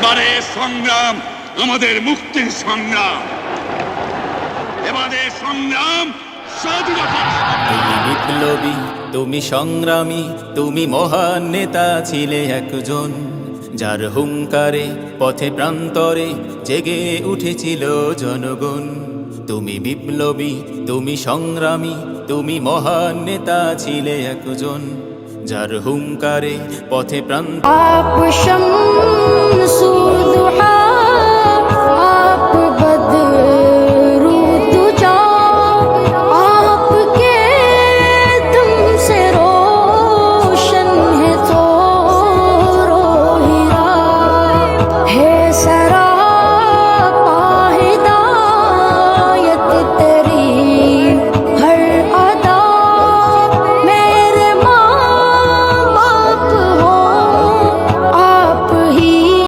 এবারে সংগ্রাম আমাদের মুক্তির সংগ্রাম, এবারে সংগ্রাম স্বাধীনতার তুমি বিপ্লবী, তুমি সংগ্রামী, তুমি মহান নেতা ছিলে একজন, যার হুঙ্কারে পথে প্রান্তরে জেগে উঠেছিল জনগণ। তুমি বিপ্লবী, তুমি সংগ্রামী, তুমি মহান নেতা ছিলে একজন, যার হুঙ্কারে পথে প্রান্তরে